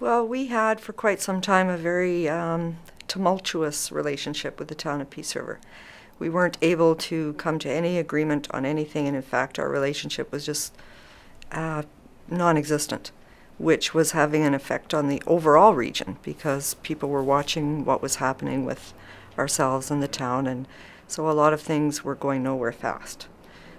Well, we had for quite some time a very tumultuous relationship with the town of Peace River. We weren't able to come to any agreement on anything, and in fact, our relationship was just non-existent, which was having an effect on the overall region because people were watching what was happening with ourselves and the town, and so a lot of things were going nowhere fast.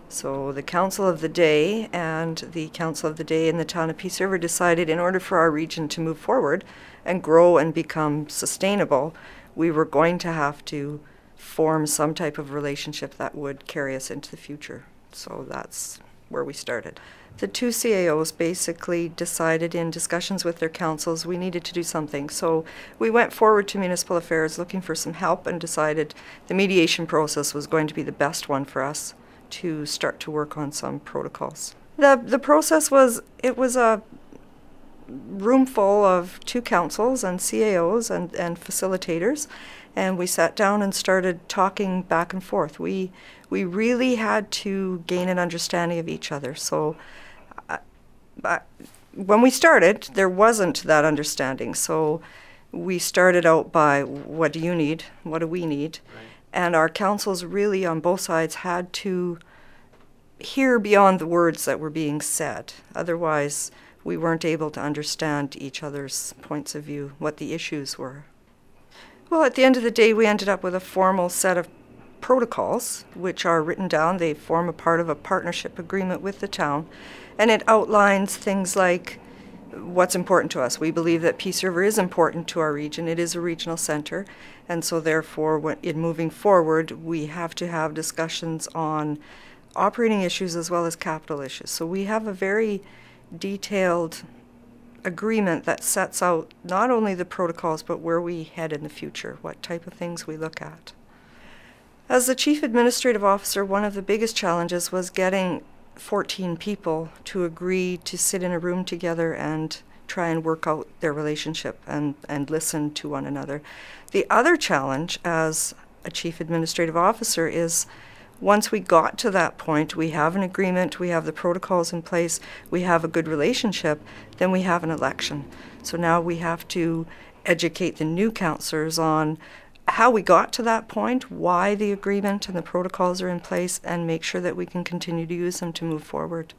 So the Council of the Day and the Council of the Day in the town of Peace River decided in order for our region to move forward and grow and become sustainable, we were going to have to form some type of relationship that would carry us into the future. So that's where we started. The two CAOs basically decided in discussions with their councils we needed to do something. So we went forward to municipal affairs looking for some help and decided the mediation process was going to be the best one for us to start to work on some protocols. The process was, it was a room full of two councils and CAOs and facilitators, and we sat down and started talking back and forth. We really had to gain an understanding of each other. So when we started, there wasn't that understanding. So we started out by, what do you need? What do we need? Right. And our councils really on both sides had to hear beyond the words that were being said. Otherwise, we weren't able to understand each other's points of view, what the issues were. Well, at the end of the day, we ended up with a formal set of protocols, which are written down. They form a part of a partnership agreement with the town, and it outlines things like what's important to us. We believe that Peace River is important to our region. It is a regional center, and so therefore, in moving forward, we have to have discussions on operating issues as well as capital issues. So we have a very detailed agreement that sets out not only the protocols, but where we head in the future, what type of things we look at. As the Chief Administrative Officer, one of the biggest challenges was getting 14 people to agree to sit in a room together and try and work out their relationship and listen to one another. The other challenge as a Chief Administrative Officer is once we got to that point, we have an agreement, we have the protocols in place, we have a good relationship, then we have an election. So now we have to educate the new councillors on how we got to that point, why the agreement and the protocols are in place, and make sure that we can continue to use them to move forward.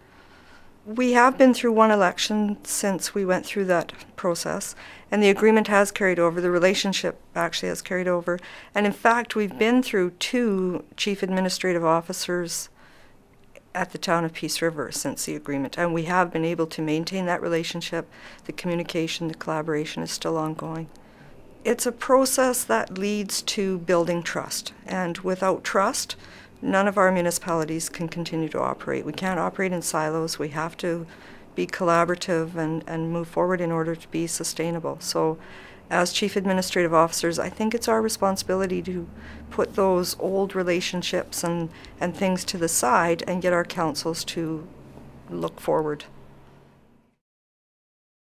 We have been through one election since we went through that process, and the agreement has carried over. The relationship actually has carried over. And in fact, we've been through two chief administrative officers at the town of Peace River since the agreement, and we have been able to maintain that relationship. The communication, the collaboration is still ongoing. It's a process that leads to building trust, and without trust, none of our municipalities can continue to operate. We can't operate in silos. We have to be collaborative and move forward in order to be sustainable. So as Chief Administrative Officers, I think it's our responsibility to put those old relationships and things to the side and get our councils to look forward.